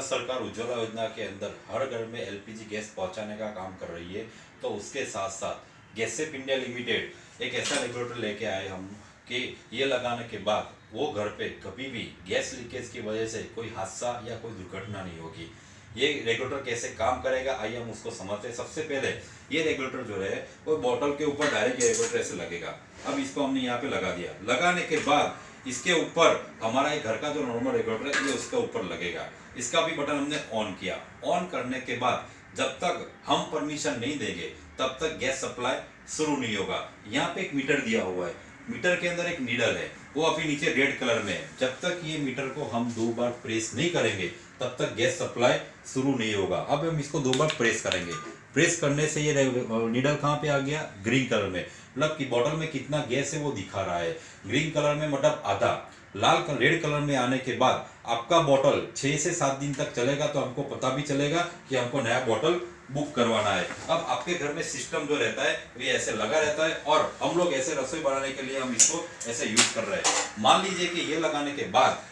भारत सरकार उज्ज्वला योजना के अंदर हर घर में एलपीजी गैस पहुंचाने का काम कर रही है। तो उसके साथ साथ गैसेप इंडिया लिमिटेड एक ऐसा रेगुलेटर लेके आए हम कि ये लगाने के बाद वो घर पे कभी भी गैस लीकेज की वजह से कोई हादसा या कोई दुर्घटना नहीं होगी। ये रेगुलेटर कैसे काम करेगा आइए हम उसको समझते हैं। सबसे पहले ये रेगुलेटर जो है वो बोतल के ऊपर डायरेक्ट रेगुलेटर ऐसे लगेगा। अब इसको हमने यहाँ पे लगा दिया। लगाने के बाद इसके ऊपर हमारा एक घर का जो नॉर्मल रेगुलेटर है ये उसके ऊपर लगेगा। इसका भी बटन हमने ऑन किया। ऑन करने के बाद जब तक हम परमिशन नहीं देंगे तब तक गैस सप्लाई शुरू नहीं होगा। यहाँ पे एक मीटर दिया हुआ है, मीटर के अंदर एक नीडल है, वो अभी नीचे रेड कलर में है। जब तक ये मीटर को हम 2 बार प्रेस नहीं करेंगे तब तक गैस सप्लाई शुरू नहीं होगा। अब हम इसको 2 बार प्रेस करेंगे। प्रेस करने से ये नीडल कहाँ पे आ गया? ग्रीन कलर में, मतलब कि बॉटल में कितना गैस है वो दिखा रहा है। ग्रीन कलर में मतलब आधा। रेड कलर में आने के बाद आपका बॉटल 6 से 7 दिन तक चलेगा तो हमको पता भी चलेगा कि हमको नया बॉटल बुक करवाना है। अब आपके घर में सिस्टम जो रहता है ये ऐसे लगा रहता है और हम लोग ऐसे रसोई बनाने के लिए हम इसको ऐसे यूज कर रहे हैं। मान लीजिए कि ये लगाने के बाद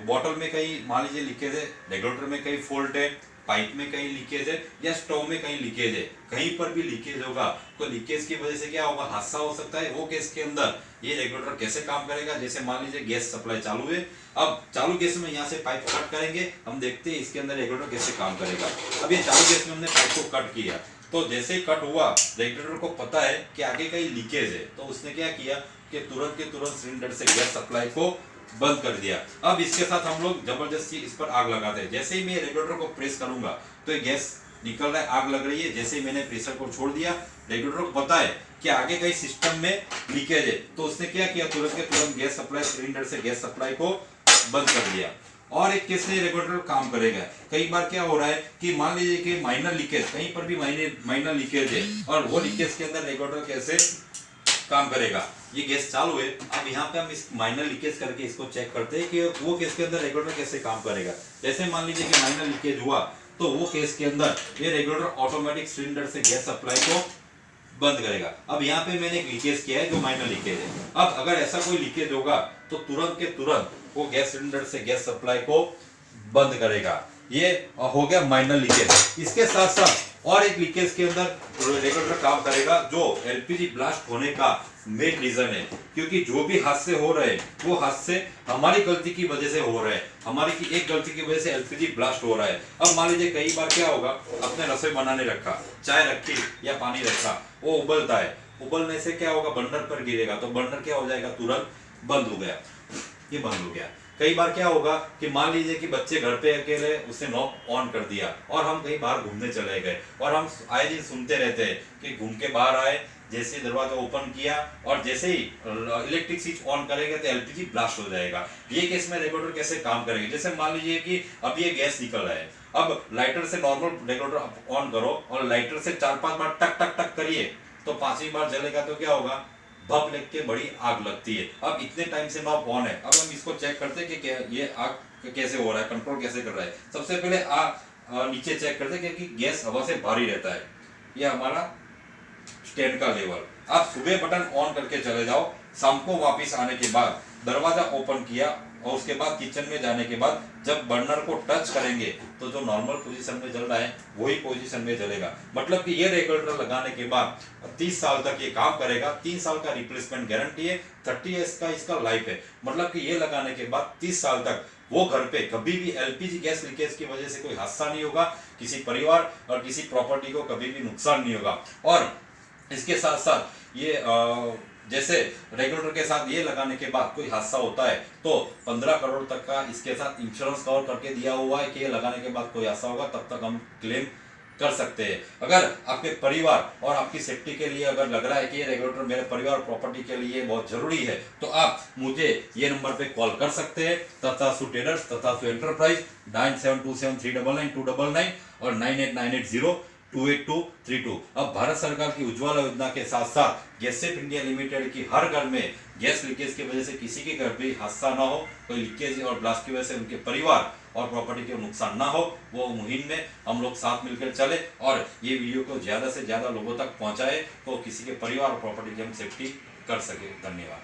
बॉटल में कहीं मान लीजिए लीकेज है, रेगुलेटर में कहीं फॉल्ट है, पाइप में कहीं लीकेज है या स्टोव में कहीं लीकेज है, कहीं पर भी लीकेज होगा तो लीकेज की वजह से क्या होगा? हादसा हो सकता है। वो केस के अंदर ये रेगुलेटर कैसे काम करेगा? जैसे मान लीजिए गैस सप्लाई चालू है, अब चालू गैस में यहाँ से पाइप कट करेंगे, हम देखते हैं इसके अंदर रेगुलेटर कैसे काम करेगा। अब ये चालू गैस में हमने पाइप को कट किया तो जैसे ही कट हुआ रेगुलेटर को पता है कि आगे कहीं लीकेज है तो उसने क्या किया कि तुरंत के तुरंत सिलेंडर से गैस सप्लाई को बंद कर दिया। अब इसके साथ हम लोग जबरदस्ती इस पर आग लगाते हैं। जैसे ही मैं रेगुलेटर को प्रेस करूंगा तो ये गैस निकल रहा है, आग लग रही है। जैसे ही मैंने प्रेशर को छोड़ दिया रेगुलेटर को पता है कि आगे कहीं सिस्टम में लीकेज है तो उसने क्या किया? तुरंत के तुरंत गैस सप्लाई सिलेंडर से गैस सप्लाई को बंद कर दिया। और एक कैसे रेगुलेटर काम करेगा? कई बार क्या हो रहा है कि मान लीजिए कि माइनर लीकेज, कहीं पर भी माइनर लीकेज है और वो लीकेज के अंदर रेगुलेटर कैसे काम करेगा? ये गैस चालू है। अब यहाँ पे हम इस माइनर लीकेज करके इसको चेक करते हैं कि वो केस के अंदर रेगुलेटर कैसे काम करेगा। जैसे मान लीजिए कि माइनर लीकेज हुआ तो वो केस के अंदर ये रेगुलेटर ऑटोमेटिक सिलेंडर से गैस सप्लाई को बंद करेगा। अब यहाँ पे मैंने एक लीकेज किया है जो माइनर लीकेज है। अब अगर ऐसा कोई लीकेज होगा तो तुरंत के तुरंत वो गैस सिलेंडर से गैस सप्लाई को बंद करेगा। ये हो गया माइनर लीकेज। इसके साथ साथ और एक लीकेज के अंदर रेगुलेटर काम करेगा जो एलपीजी ब्लास्ट होने का मेन रीजन है। क्योंकि जो भी हादसे हो रहे हैं वो हादसे हमारी गलती की वजह से हो रहे हैं। हमारी की एक गलती की वजह से एलपीजी ब्लास्ट हो रहा है। अब मान लीजिए कई बार क्या होगा, अपने रसोई बनाने रखा, चाय रखी या पानी रखा, वो उबलता है। उबलने से क्या होगा? बर्नर पर गिरेगा तो बर्नर क्या हो जाएगा? तुरंत बंद हो गया, ये बंद हो गया। कई बार क्या होगा कि मान लीजिए कि बच्चे घर पे अकेले, उसने नॉब ऑन कर दिया और हम कहीं बाहर घूमने चले गए और हम आए दिन सुनते रहते हैं कि घूम के बाहर आए, जैसे ही दरवाजा ओपन किया और जैसे ही इलेक्ट्रिक स्विच ऑन करेंगे तो एलपीजी ब्लास्ट हो जाएगा। ये केस में रेगुलेटर कैसे काम करेंगे? जैसे मान लीजिए कि अब ये गैस निकल रहा है, अब लाइटर से नॉर्मल रेगुलेटर ऑन करो और लाइटर से 4-5 बार टक टक टक करिए तो 5वीं बार जलेगा तो क्या होगा? भप लग के बड़ी आग लगती है। अब इतने टाइम से नॉब ऑन है, अब हम इसको चेक करते हैं कि ये आग कैसे हो रहा है, कंट्रोल कैसे कर रहा है। सबसे पहले आग नीचे चेक करते हैं क्योंकि गैस हवा से भारी रहता है। ये हमारा स्टैंड का लेवल। आप सुबह बटन ऑन करके चले जाओ, शाम को वापस आने के बाद दरवाजा ओपन किया और उसके बाद किचन में जाने के बाद जब बर्नर को टच करेंगे तो जो नॉर्मल पोजीशन में जल रहा है वही पोजीशन में जलेगा। मतलब कि ये रेगुलेटर लगाने के बाद 30 साल तक ये काम करेगा। 3 साल का रिप्लेसमेंट गारंटी है, 30 ईयर्स का इसका लाइफ है। मतलब कि ये लगाने के बाद 30 साल तक वो घर पे कभी भी एलपीजी गैस लीकेज की वजह से कोई हादसा नहीं होगा, किसी परिवार और किसी प्रॉपर्टी को कभी भी नुकसान नहीं होगा। और इसके साथ साथ ये जैसे रेगुलेटर के साथ ये लगाने के बाद कोई हादसा होता है तो 15 करोड़ तक का इसके साथ इंश्योरेंस कवर करके दिया हुआ है कि ये लगाने के बाद कोई हादसा होगा तब तक हम क्लेम कर सकते हैं। अगर आपके परिवार और आपकी सेफ्टी के लिए अगर लग रहा है कि ये रेगुलेटर मेरे परिवार और प्रॉपर्टी के लिए बहुत जरूरी है तो आप मुझे ये नंबर पे कॉल कर सकते हैं। तथासु ट्रेडर्स, तथासु एंटरप्राइज 9727399299 और 9898028232। अब भारत सरकार की उज्ज्वला योजना के साथ साथ गैसेप इंडिया लिमिटेड की हर घर में गैस लीकेज की वजह से किसी के घर भी हादसा ना हो, कोई लीकेज और ब्लास्ट की वजह से उनके परिवार और प्रॉपर्टी के नुकसान ना हो, वो मुहिम में हम लोग साथ मिलकर चले और ये वीडियो को ज्यादा से ज्यादा लोगों तक पहुंचाए तो किसी के परिवार और प्रॉपर्टी की हम सेफ्टी कर सके। धन्यवाद।